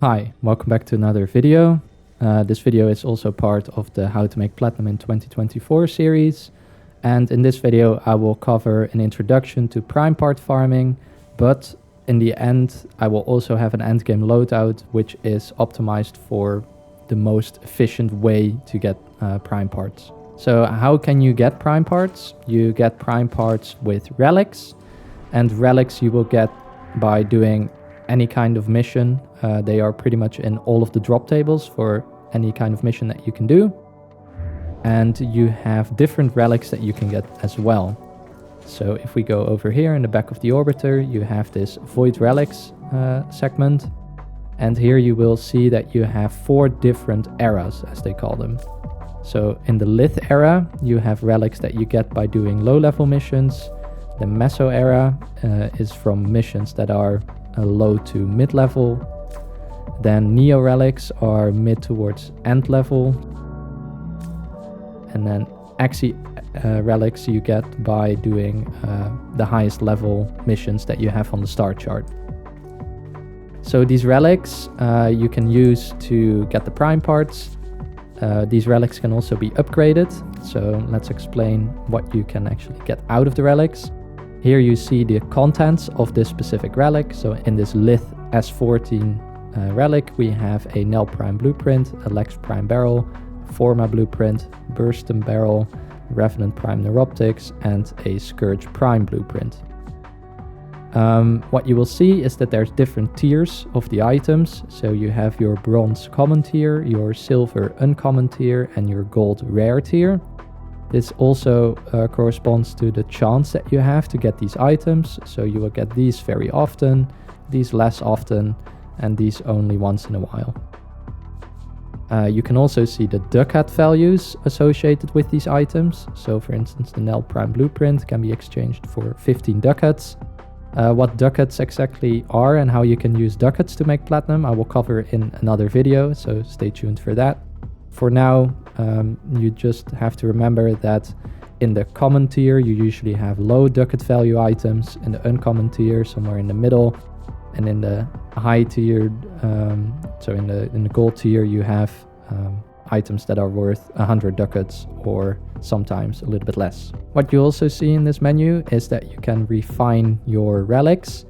Hi, welcome back to another video. This video is also part of the How to Make Platinum in 2024 series. And in this video, I will cover an introduction to prime part farming, but in the end, I will also have an endgame loadout, which is optimized for the most efficient way to get prime parts. So how can you get prime parts? You get prime parts with relics, and relics you will get by doing any kind of mission. They are pretty much in all of the drop tables for any kind of mission that you can do. And you have different relics that you can get as well. So if we go over here in the back of the orbiter, you have this void relics segment. And here you will see that you have 4 different eras, as they call them. So in the Lith era, you have relics that you get by doing low-level missions. The Meso era is from missions that are low to mid-level. Then Neo relics are mid towards end level. And then Axi relics you get by doing the highest level missions that you have on the star chart. So these relics you can use to get the prime parts. These relics can also be upgraded. So let's explain what you can actually get out of the relics. Here you see the contents of this specific relic. So in this Lith S14 relic, we have a Nel Prime blueprint, a Lex Prime barrel, Forma blueprint, Burstum barrel, Revenant Prime neuroptics, and a Scourge Prime blueprint. What you will see is that there's different tiers of the items. So you have your bronze common tier, your silver uncommon tier, and your gold rare tier. This also corresponds to the chance that you have to get these items. So you will get these very often, these less often, and these only once in a while. You can also see the ducat values associated with these items. So for instance, the Nel Prime blueprint can be exchanged for 15 ducats. What ducats exactly are and how you can use ducats to make platinum, I will cover in another video, so stay tuned for that. For now, you just have to remember that in the common tier, you usually have low ducat value items. In the uncommon tier, somewhere in the middle. And in the high tier, so in the gold tier, you have items that are worth 100 ducats or sometimes a little bit less. What you also see in this menu is that you can refine your relics.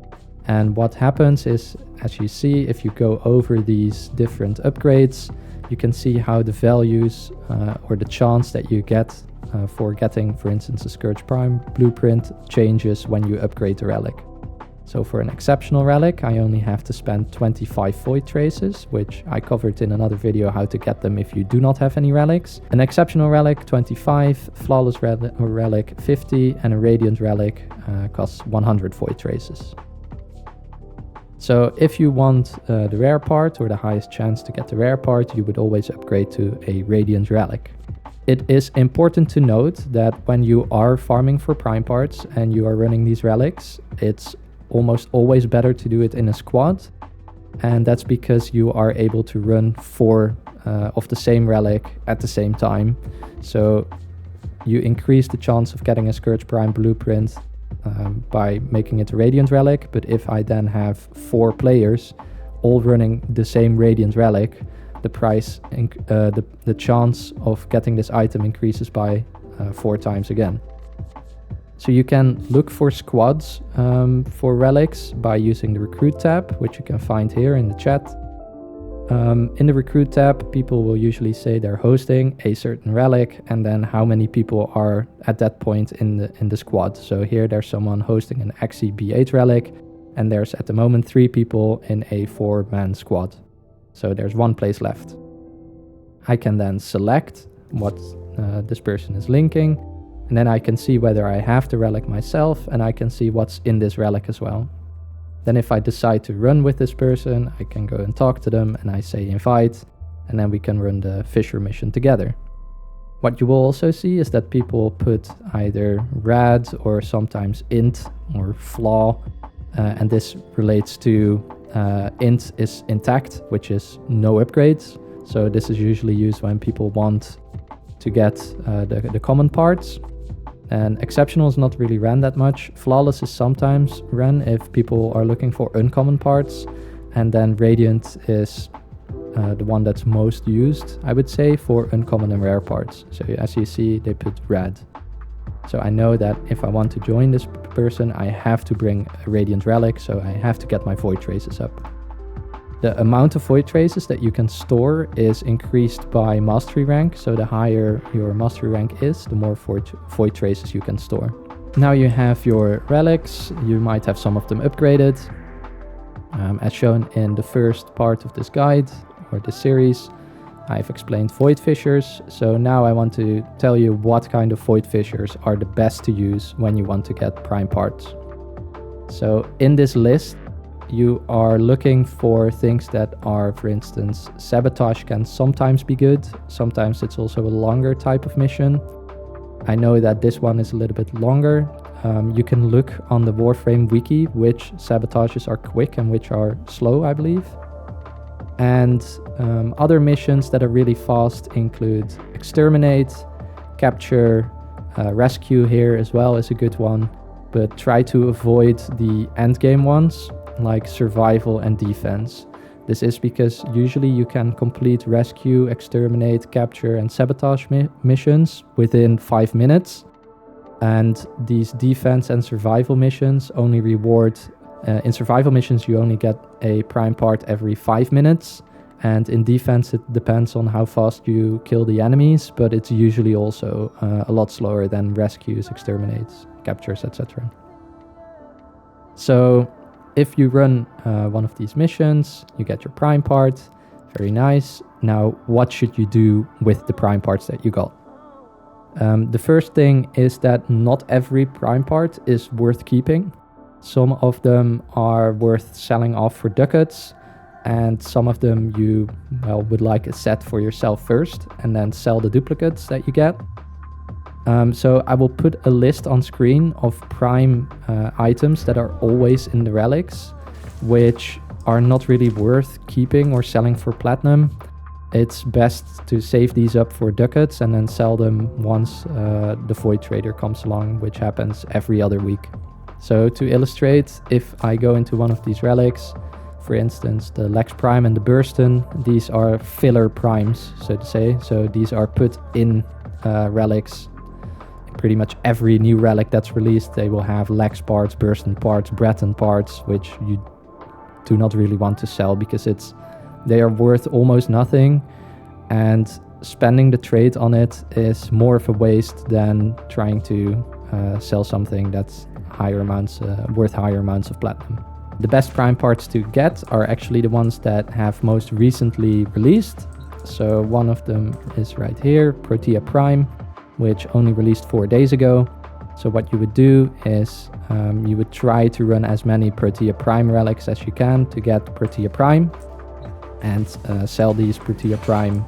And what happens is, as you see, if you go over these different upgrades, you can see how the values or the chance that you get for getting, for instance, a Scourge Prime blueprint changes when you upgrade the relic. So for an exceptional relic, I only have to spend 25 void traces, which I covered in another video how to get them if you do not have any relics. An exceptional relic, 25, flawless relic, 50, and a radiant relic costs 100 void traces. So if you want the rare part or the highest chance to get the rare part, you would always upgrade to a radiant relic. It is important to note that when you are farming for prime parts and you are running these relics, it's almost always better to do it in a squad. And that's because you are able to run 4 of the same relic at the same time. So you increase the chance of getting a Scourge Prime blueprint by making it a Radiant Relic, but if I then have 4 players all running the same Radiant Relic, the price, the chance of getting this item increases by 4 times again. So you can look for squads for relics by using the Recruit tab, which you can find here in the chat. In the Recruit tab, people will usually say they're hosting a certain relic and then how many people are at that point in the squad. So here there's someone hosting an Axi B8 relic, and there's at the moment 3 people in a 4-man squad. So there's 1 place left. I can then select what this person is linking, and then I can see whether I have the relic myself, and I can see what's in this relic as well. Then if I decide to run with this person, I can go and talk to them and I say invite, and then we can run the Fissure mission together. What you will also see is that people put either rad or sometimes int or flaw, and this relates to int is intact, which is no upgrades. So this is usually used when people want to get the common parts. And exceptional is not really ran that much. Flawless is sometimes run if people are looking for uncommon parts. And then Radiant is the one that's most used, I would say, for uncommon and rare parts. So as you see, they put red. So I know that if I want to join this person, I have to bring a Radiant Relic, so I have to get my Void Traces up. The amount of Void Traces that you can store is increased by Mastery rank, so the higher your Mastery rank is, the more Void Traces you can store. Now you have your relics, you might have some of them upgraded. As shown in the first part of this guide, or this series, I've explained Void Fissures, so now I want to tell you what kind of Void Fissures are the best to use when you want to get prime parts. So in this list, you are looking for things that are, for instance, Sabotage can sometimes be good, sometimes it's also a longer type of mission. I know that this one is a little bit longer. You can look on the Warframe wiki which sabotages are quick and which are slow, I believe. And other missions that are really fast include Exterminate, Capture, Rescue here as well is a good one, but try to avoid the endgame ones like Survival and Defense. This is because usually you can complete Rescue, Exterminate, Capture and Sabotage missions within 5 minutes. And these Defense and Survival missions only reward in survival missions, you only get a prime part every 5 minutes, and in defense it depends on how fast you kill the enemies, but it's usually also a lot slower than rescues, exterminates, captures, etc. So if you run one of these missions, you get your prime part, very nice. Now what should you do with the prime parts that you got? The first thing is that not every prime part is worth keeping. Some of them are worth selling off for ducats, and some of them you would like a set for yourself first and then sell the duplicates that you get. So I will put a list on screen of prime items that are always in the relics, which are not really worth keeping or selling for platinum. It's best to save these up for ducats and then sell them once the Void Trader comes along, which happens every other week. So to illustrate, if I go into one of these relics, for instance, the Lex Prime and the Bursten, these are filler primes, so to say. So these are put in relics. Pretty much every new relic that's released, they will have Lex parts, Bursten parts, Breton parts, which you do not really want to sell because they are worth almost nothing, and spending the trade on it is more of a waste than trying to sell something that's worth higher amounts of platinum. The best prime parts to get are actually the ones that have most recently released. So one of them is right here, Protea Prime, which only released 4 days ago. So what you would do is you would try to run as many Protea Prime relics as you can to get Protea Prime and sell these Protea Prime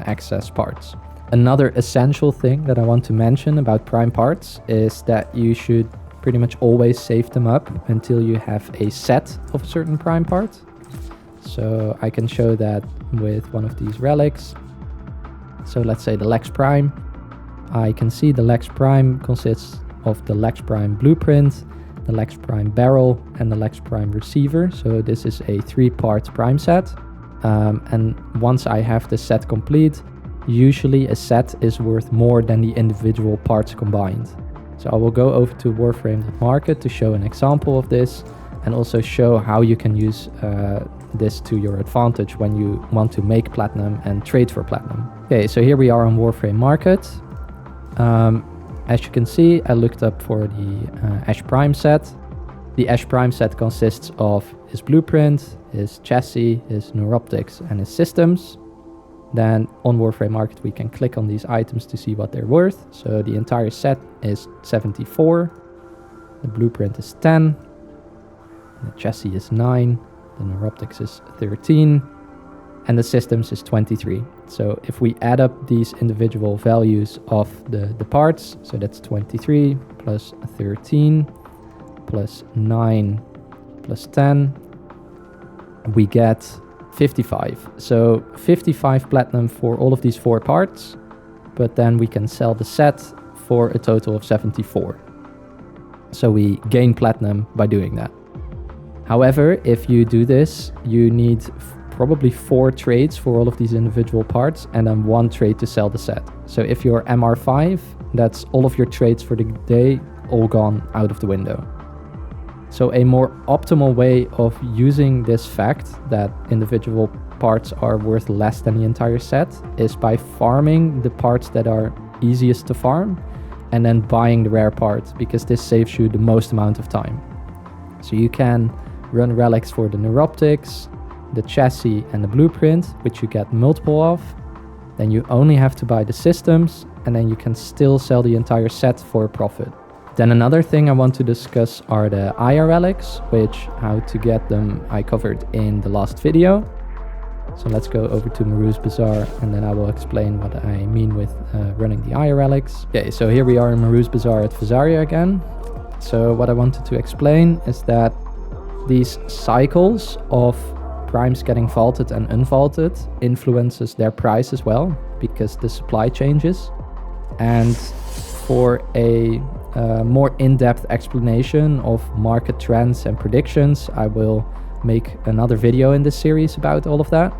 access parts. Another essential thing that I want to mention about prime parts is that you should pretty much always save them up until you have a set of a certain prime part. So I can show that with one of these relics. So let's say the Lex Prime. I can see the Lex Prime consists of the Lex Prime Blueprint, the Lex Prime Barrel, and the Lex Prime Receiver. So this is a 3-part prime set. And once I have the set complete, usually a set is worth more than the individual parts combined. So I will go over to Warframe.market to show an example of this and also show how you can use this to your advantage when you want to make platinum and trade for platinum. Okay, so here we are on Warframe Market. As you can see, I looked up for the Ash Prime set. The Ash Prime set consists of his blueprint, his chassis, his neuroptics, and his systems. Then on Warframe Market we can click on these items to see what they're worth. So the entire set is 74, the blueprint is 10, the chassis is 9, the neuroptics is 13, and the systems is 23. So if we add up these individual values of the parts, so that's 23 plus 13 plus 9 plus 10, we get 55. So 55 platinum for all of these 4 parts, but then we can sell the set for a total of 74. So we gain platinum by doing that. However, if you do this, you need probably 4 trades for all of these individual parts and then 1 trade to sell the set. So if you're MR5, that's all of your trades for the day all gone out of the window. So a more optimal way of using this fact that individual parts are worth less than the entire set is by farming the parts that are easiest to farm and then buying the rare part, because this saves you the most amount of time. So you can run relics for the neuroptics, the chassis and the blueprint, which you get multiple of. Then you only have to buy the systems, and then you can still sell the entire set for a profit. Then another thing I want to discuss are the Aya Relics, which how to get them I covered in the last video. So let's go over to Maru's Bazaar and then I will explain what I mean with running the Aya Relics. Okay, so here we are in Maru's Bazaar at Visaria again. So what I wanted to explain is that these cycles of primes getting vaulted and unvaulted influences their price as well, because the supply changes. And for a more in-depth explanation of market trends and predictions, I will make another video in this series about all of that.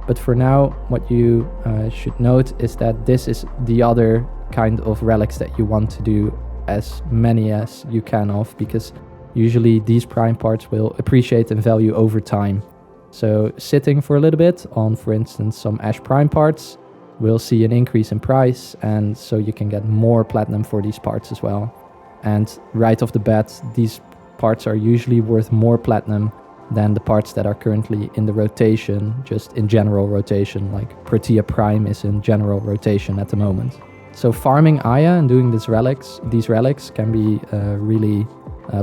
But for now, what you should note is that this is the other kind of relics that you want to do as many as you can of, because usually these prime parts will appreciate in value over time. So sitting for a little bit on, for instance, some Ash Prime parts, we'll see an increase in price, and so you can get more platinum for these parts as well. And right off the bat, these parts are usually worth more platinum than the parts that are currently in the rotation, just in general rotation, like Protea Prime is in general rotation at the moment. So farming Aya and doing these relics can be really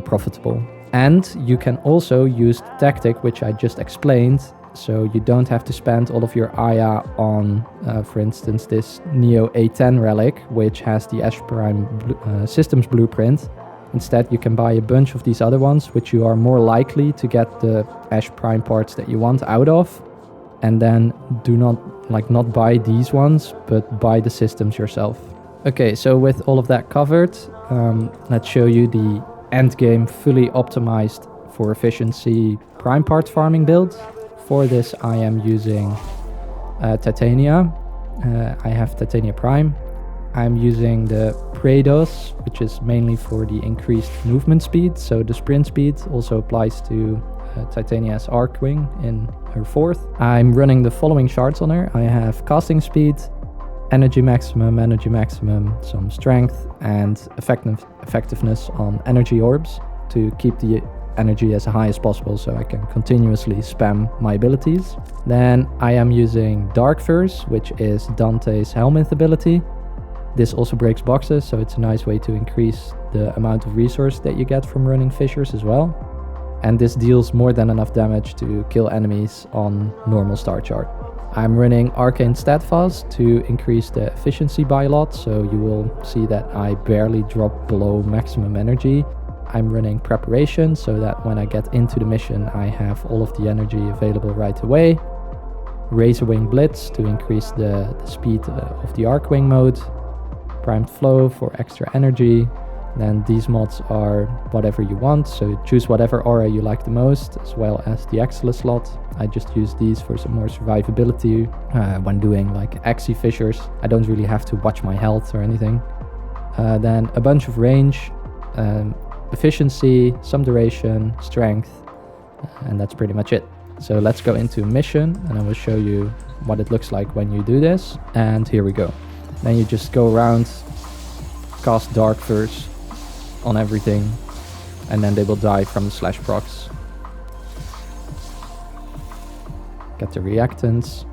profitable. And you can also use the tactic which I just explained, so you don't have to spend all of your Aya on, for instance, this Neo A10 relic, which has the Ash Prime systems blueprint. Instead, you can buy a bunch of these other ones, which you are more likely to get the Ash Prime parts that you want out of, and then do not buy these ones, but buy the systems yourself. Okay, so with all of that covered, let's show you the endgame fully optimized for efficiency prime parts farming build. For this, I am using Titania. I have Titania Prime. I'm using the Praedos, which is mainly for the increased movement speed. So the sprint speed also applies to Titania's Archwing in her 4th. I'm running the following shards on her. I have casting speed, energy maximum, some strength, and effectiveness on energy orbs to keep the energy as high as possible so I can continuously spam my abilities. Then I am using Dark Verse, which is Dante's Helminth ability. This also breaks boxes, so it's a nice way to increase the amount of resource that you get from running Fissures as well. And this deals more than enough damage to kill enemies on normal star chart. I'm running Arcane Steadfast to increase the efficiency by a lot, so you will see that I barely drop below maximum energy. I'm running Preparation so that when I get into the mission I have all of the energy available right away. Razorwing Blitz to increase the speed of the Archwing mode. Primed Flow for extra energy. Then these mods are whatever you want, so choose whatever aura you like the most, as well as the Excella slot. I just use these for some more survivability when doing like Axie Fissures. I don't really have to watch my health or anything. Then a bunch of range, efficiency, some duration, strength, and that's pretty much it. So let's go into mission and I will show you what it looks like when you do this. And here we go. Then you just go around, cast Dark Verse on everything, and then they will die from the slash procs. Get the reactants.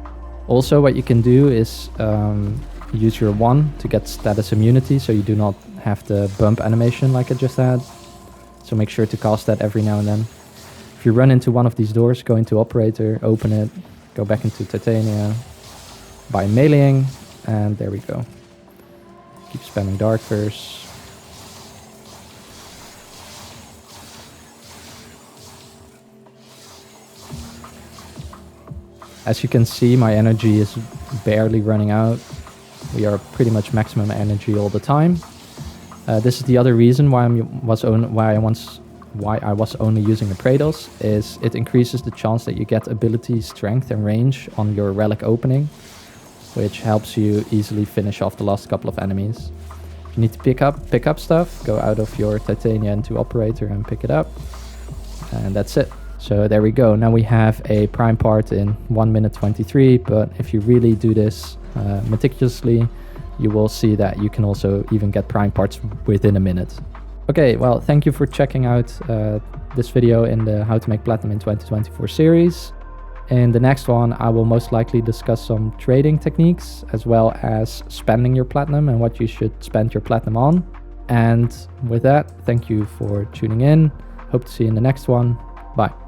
Also what you can do is use your 1 to get status immunity, so you do not have the bump animation like I just had. So make sure to cast that every now and then. If you run into one of these doors, go into Operator, open it, go back into Titania, buy meleeing, and there we go. Keep spamming Dark Verse. As you can see, my energy is barely running out. We are pretty much maximum energy all the time. This is the other reason why I once why I was only using the Praetors, is it increases the chance that you get ability, strength and range on your relic opening, which helps you easily finish off the last couple of enemies. If you need to pick up stuff, go out of your Titania into Operator and pick it up. And that's it. So there we go. Now we have a prime part in 1 minute 23, but if you really do this meticulously, you will see that you can also even get prime parts within a minute. Okay, well, thank you for checking out this video in the How to Make Platinum in 2024 series. In the next one, I will most likely discuss some trading techniques, as well as spending your platinum and what you should spend your platinum on. And with that, thank you for tuning in. Hope to see you in the next one. Bye.